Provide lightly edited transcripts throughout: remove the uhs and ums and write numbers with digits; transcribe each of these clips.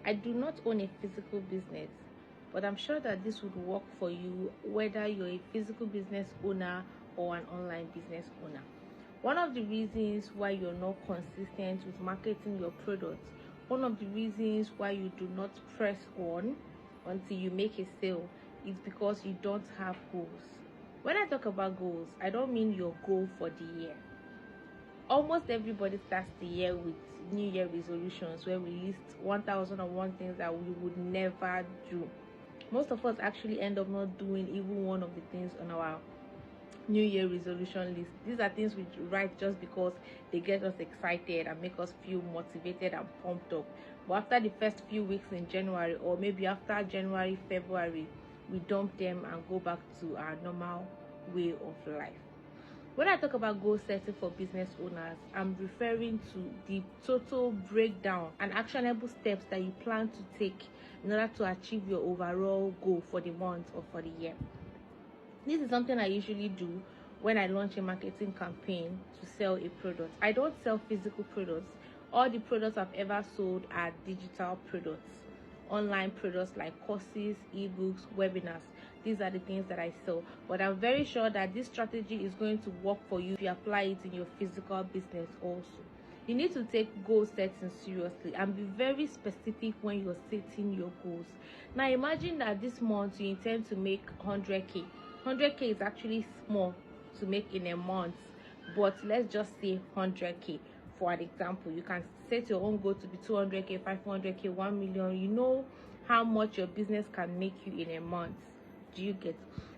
I do not own a physical business, but I'm sure that this would work for you whether you're a physical business owner or an online business owner. One of the reasons why you're not consistent with marketing your products, one of the reasons why you do not press on until you make a sale, is because you don't have goals. When I talk about goals, I don't mean your goal for the year. Almost everybody starts the year with New Year resolutions where we list 1001 things that we would never do. Most of us actually end up not doing even one of the things on our New Year resolution list. These are things we write just because they get us excited and make us feel motivated and pumped up. But after the first few weeks in January, or maybe after January, February, we dump them and go back to our normal way of life. When I talk about goal setting for business owners, I'm referring to the total breakdown and actionable steps that you plan to take in order to achieve your overall goal for the month or for the year. This is something I usually do when I launch a marketing campaign to sell a product. I don't sell physical products. All the products I've ever sold are digital products, online products like courses, ebooks, webinars. These are the things that I sell. But I'm very sure that this strategy is going to work for you if you apply it in your physical business also. You need to take goal setting seriously and be very specific when you're setting your goals. Now imagine that this month you intend to make 100k. 100k is actually small to make in a month, but let's just say 100k for an example. You can set your own goal to be 200k, 500k, 1 million. You know how much your business can make you in a month. Do you get?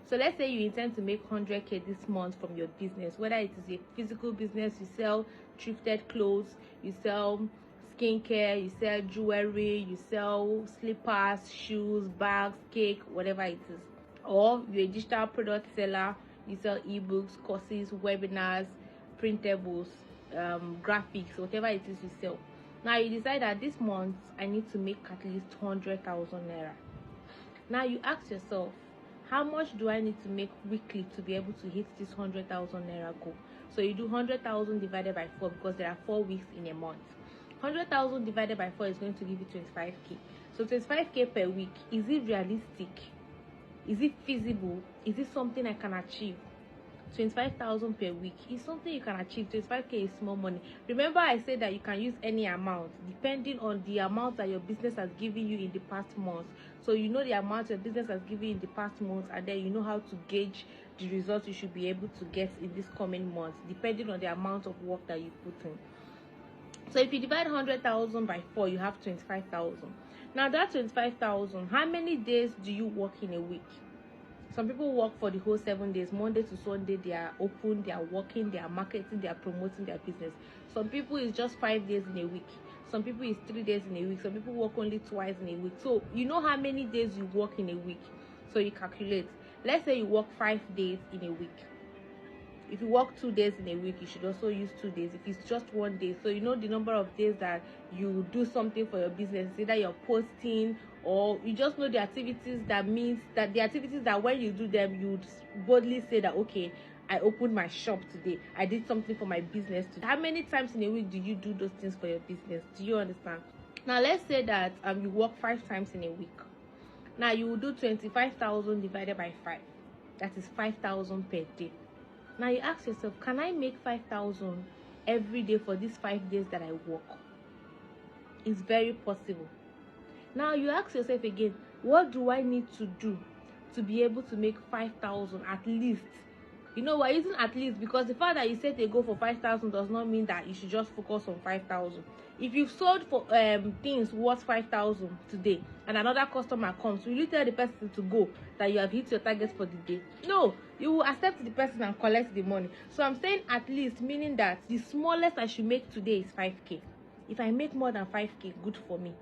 So let's say you intend to make 100k this month from your business, whether it is a physical business, you sell thrifted clothes, you sell skincare, you sell jewelry, you sell slippers, shoes, bags, cake, whatever it is. Or you're a digital product seller, you sell ebooks, courses, webinars, printables, graphics, whatever it is you sell. Now you decide that this month I need to make at least 100,000 naira. Now you ask yourself, how much do I need to make weekly to be able to hit this 100,000 naira goal? So you do 100,000 divided by 4 because there are 4 weeks in a month. 100,000 divided by 4 is going to give you 25k. So 25k per week, is it realistic? Is it feasible? Is it something I can achieve? 25,000 per week is something you can achieve. 25k is small money. Remember I said that you can use any amount depending on the amount that your business has given you in the past months. So you know the amount your business has given you in the past months, and then you know how to gauge the results you should be able to get in this coming months depending on the amount of work that you put in. So if you divide 100,000 by 4, you have 25,000. Now that 25,000, how many days do you work in a week? Some people work for the whole 7 days. Monday to Sunday, they are open, they are working, they are marketing, they are promoting their business. Some people is just 5 days in a week. Some people is 3 days in a week. Some people work only twice in a week. So you know how many days you work in a week. So you calculate. Let's say you work 5 days in a week. If you work 2 days in a week, you should also use 2 days. If it's just 1 day, so you know the number of days that you do something for your business. Either you're posting, or you just know the activities that means that the activities that when you do them, you'd boldly say that, okay, I opened my shop today. I did something for my business today. How many times in a week do you do those things for your business? Do you understand? Now let's say that you work 5 times in a week. Now you will do 25,000 divided by 5. That is 5,000 per day. Now you ask yourself, can I make 5,000 every day for these 5 days that I work? It's very possible. Now you ask yourself again, what do I need to do to be able to make 5,000 at least? You know why? Isn't at least because the fact that you set a goal for 5,000 does not mean that you should just focus on 5,000. If you've sold for things worth 5,000 today and another customer comes, will you tell the person to go that you have hit your target for the day? No, you will accept the person and collect the money. So I'm saying at least, meaning that the smallest I should make today is 5k. If I make more than 5k, good for me.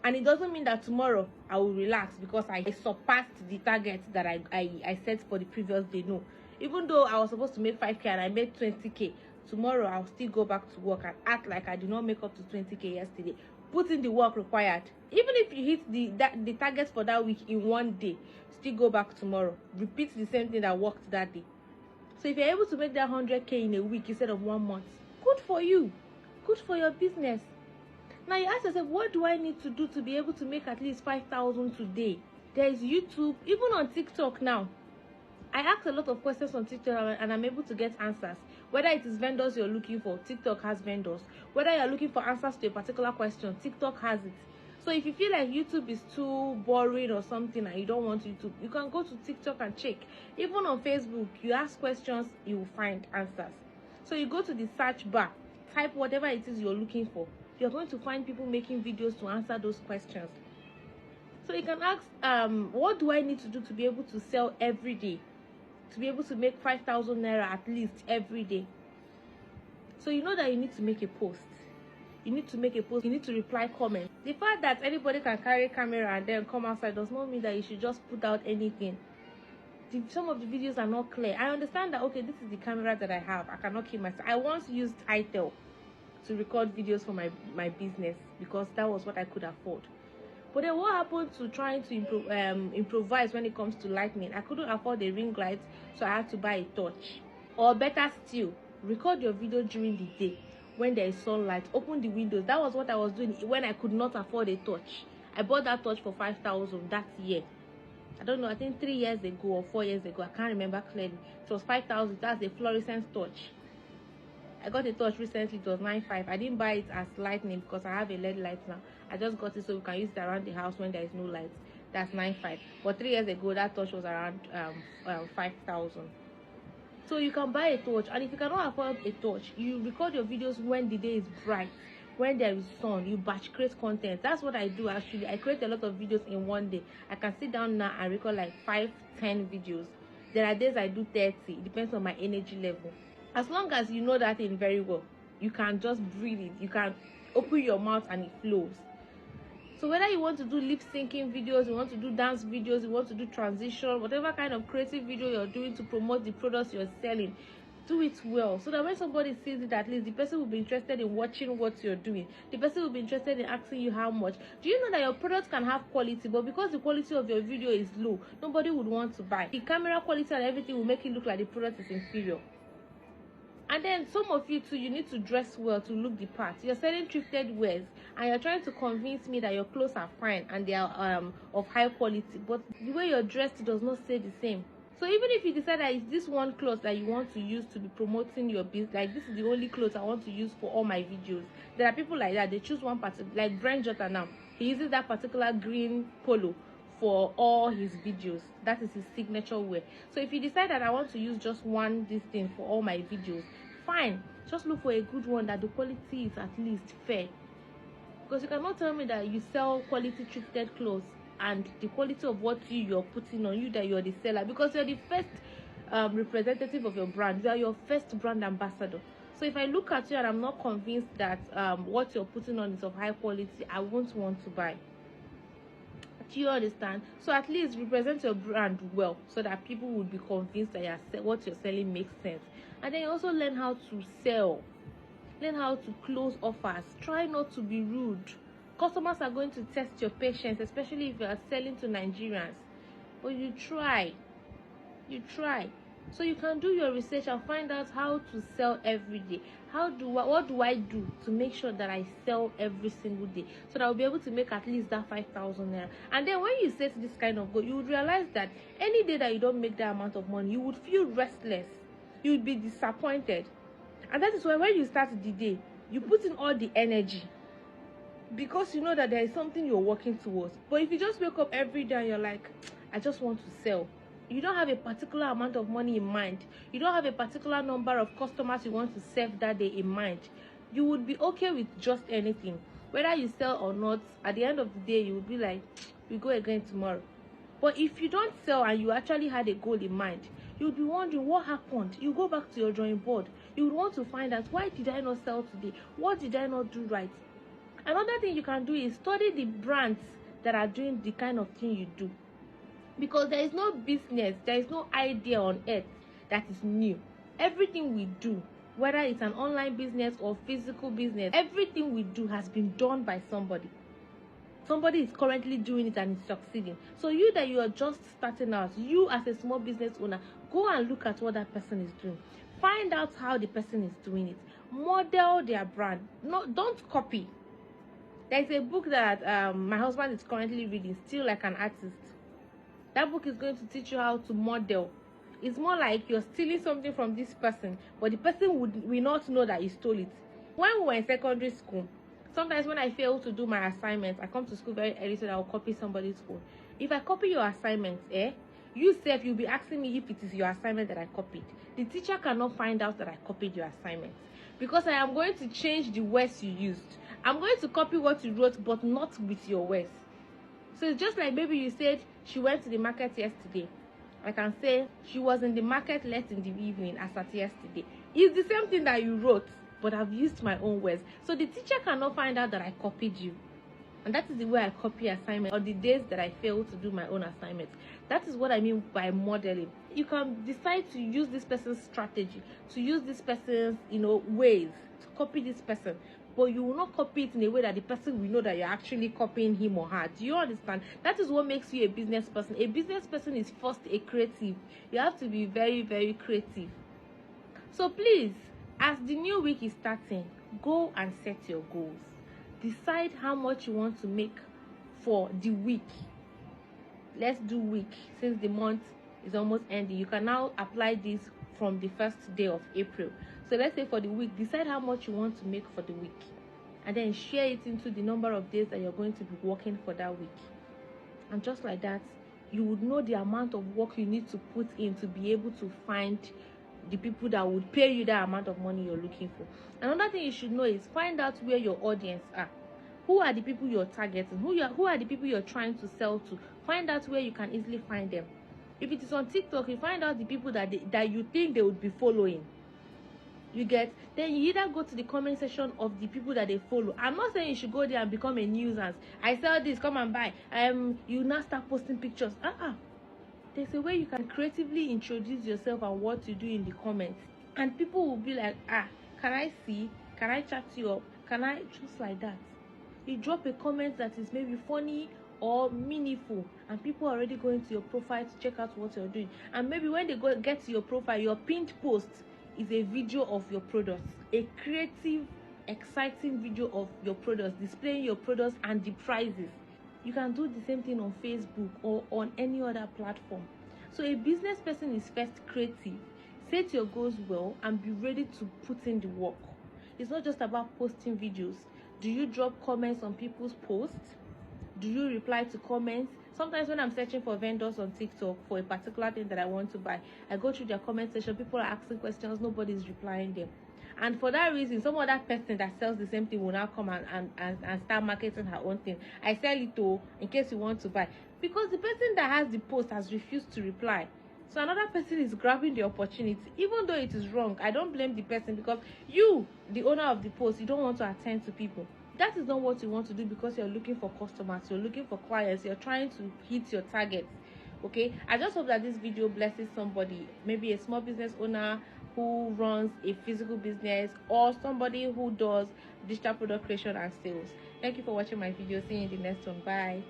And it doesn't mean that tomorrow I will relax because I surpassed the target that I set for the previous day. No. Even though I was supposed to make 5k and I made 20k, tomorrow I'll still go back to work and act like I did not make up to 20k yesterday. Put in the work required. Even if you hit the target for that week in 1 day, still go back tomorrow. Repeat the same thing that worked that day. So if you're able to make that 100k in a week instead of 1 month, good for you. Good for your business. Now you ask yourself, what do I need to do to be able to make at least 5,000 today? There is YouTube, even on TikTok now. I ask a lot of questions on TikTok and I'm able to get answers. Whether it is vendors you're looking for, TikTok has vendors. Whether you're looking for answers to a particular question, TikTok has it. So if you feel like YouTube is too boring or something and you don't want YouTube, you can go to TikTok and check. Even on Facebook, you ask questions, you will find answers. So you go to the search bar, type whatever it is you're looking for. You're going to find people making videos to answer those questions. So you can ask, what do I need to do to be able to sell every day? To be able to make 5,000 naira at least every day. So you know that you need to make a post. You need to make a post. You need to reply comments. The fact that anybody can carry a camera and then come outside does not mean that you should just put out anything. Some of the videos are not clear. I understand that, okay, this is the camera that I have. I cannot keep myself. I once used itel to record videos for my business because that was what I could afford. But then what happened to trying to improvise when it comes to lighting? I couldn't afford a ring light, so I had to buy a torch. Or better still, record your video during the day when there is sunlight. Open the windows. That was what I was doing when I could not afford a torch. I bought that torch for 5,000 that year. I don't know, I think 3 years ago or 4 years ago. I can't remember clearly. It was 5,000. That's a fluorescent torch. I got a torch recently. It was 9,500. I didn't buy it as lightning because I have a LED light now. I just got it so we can use it around the house when there is no light. That's 9,500. But 3 years ago, that torch was around 5,000. So you can buy a torch, and if you cannot afford a torch, you record your videos when the day is bright, when there is sun. You batch create content. That's what I do actually. I create a lot of videos in one day. I can sit down now and record like 5-10 videos. There are days I do 30. It depends on my energy level. As long as you know that thing very well, you can just breathe it. You can open your mouth and it flows. So whether you want to do lip syncing videos, you want to do dance videos, you want to do transition, whatever kind of creative video you're doing to promote the products you're selling, do it well, so that when somebody sees it, at least the person will be interested in watching what you're doing. The person will be interested in asking you how much. Do you know that your product can have quality, but because the quality of your video is low, nobody would want to buy? The camera quality and everything will make it look like the product is inferior. And then some of you too, you need to dress well to look the part. You're selling thrifted wears and you're trying to convince me that your clothes are fine and they are of high quality, but the way you're dressed does not say the same. So even if you decide that it's this one cloth that you want to use to be promoting your business, like this is the only clothes I want to use for all my videos, there are people like that. They choose one particular, like Brent Jota now, he uses that particular green polo for all his videos. That is his signature wear. So if you decide that I want to use just this thing for all my videos, fine, just look for a good one that the quality is at least fair. Because you cannot tell me that you sell quality thrifted clothes and the quality of what you're putting on, you that you're the seller, because you're the first representative of your brand. You are your first brand ambassador. So if I look at you and I'm not convinced that what you're putting on is of high quality, I won't want to buy. Do you understand? So at least represent your brand well, so that people would be convinced that what you're selling makes sense. And then you also learn how to sell, learn how to close offers. Try not to be rude. Customers are going to test your patience, especially if you are selling to Nigerians. But you try. So you can do your research and find out how to sell every day. What do I do to make sure that I sell every single day, so that I'll be able to make at least that 5,000 naira? And then when you set this kind of goal, you would realize that any day that you don't make that amount of money, you would feel restless. You would be disappointed. And that is why when you start the day, you put in all the energy, because you know that there is something you're working towards. But if you just wake up every day and you're like, I just want to sell, you don't have a particular amount of money in mind, you don't have a particular number of customers you want to serve that day in mind, you would be okay with just anything. Whether you sell or not, at the end of the day, you would be like, we go again tomorrow. But if you don't sell and you actually had a goal in mind, you would be wondering what happened. You go back to your drawing board. You would want to find out, why did I not sell today? What did I not do right? Another thing you can do is study the brands that are doing the kind of thing you do. Because there is no business, there is no idea on earth that is new. Everything we do, whether it's an online business or physical business, everything we do has been done by somebody. Somebody is currently doing it and is succeeding. So you that you are just starting out, you as a small business owner, go and look at what that person is doing. Find out how the person is doing it. Model their brand. No, don't copy. There's a book that my husband is currently reading, Still Like an Artist. That book is going to teach you how to model. It's more like you're stealing something from this person, but the person will not know that you stole it. When we were in secondary school, sometimes when I fail to do my assignments, I come to school very early so that I'll copy somebody's phone. If I copy your assignment, you self, you'll be asking me if it is your assignment that I copied. The teacher cannot find out that I copied your assignment, because I am going to change the words you used. I'm going to copy what you wrote, but not with your words. So it's just like maybe you said she went to the market yesterday. I can say she was in the market late in the evening as at yesterday. It's the same thing that you wrote, but I've used my own words. So the teacher cannot find out that I copied you. And that is the way I copy assignments, or the days that I fail to do my own assignments. That is what I mean by modeling. You can decide to use this person's strategy, to use this person's, ways to copy this person, but you will not copy it in a way that the person will know that you're actually copying him or her. Do you understand? That is what makes you a business person. A business person is first a creative. You have to be very, very creative. So please, as the new week is starting, go and set your goals. Decide how much you want to make for the week. Let's do week, since the month is almost ending. You can now apply this from the first day of April. So let's say for the week, decide how much you want to make for the week, and then share it into the number of days that you're going to be working for that week. And just like that, you would know the amount of work you need to put in to be able to find the people that would pay you that amount of money you're looking for. Another thing you should know is find out where your audience are. Who are the people you're targeting? Who are the people you're trying to sell to? Find out where you can easily find them. If it is on TikTok, you find out the people that you think they would be following. You get? Then you either go to the comment section of the people that they follow. I'm not saying you should go there and become a nuisance. I sell this, come and buy. You now start posting pictures. There's a way you can creatively introduce yourself and what you do in the comments, and people will be like, can I see? Can I chat you up? Can I? Just like that. You drop a comment that is maybe funny or meaningful, and people are already going to your profile to check out what you're doing. And maybe when they get to your profile, your pinned post is a video of your products, a creative, exciting video of your products, displaying your products and the prices. You can do the same thing on Facebook or on any other platform. So a business person is first creative. Set your goals well and be ready to put in the work. It's not just about posting videos. Do you drop comments on people's posts? Do you reply to comments? Sometimes when I'm searching for vendors on TikTok for a particular thing that I want to buy, I go through their comment section. People are asking questions, nobody's replying them. And for that reason, some other person that sells the same thing will now come and start marketing her own thing. I sell it to, in case you want to buy. Because the person that has the post has refused to reply. So another person is grabbing the opportunity. Even though it is wrong, I don't blame the person, because you, the owner of the post, you don't want to attend to people. That is not what you want to do, because you're looking for customers, you're looking for clients, you're trying to hit your targets. Okay, I just hope that this video blesses somebody, maybe a small business owner who runs a physical business, or somebody who does digital product creation and sales. Thank you for watching my video. See you in the next one. Bye.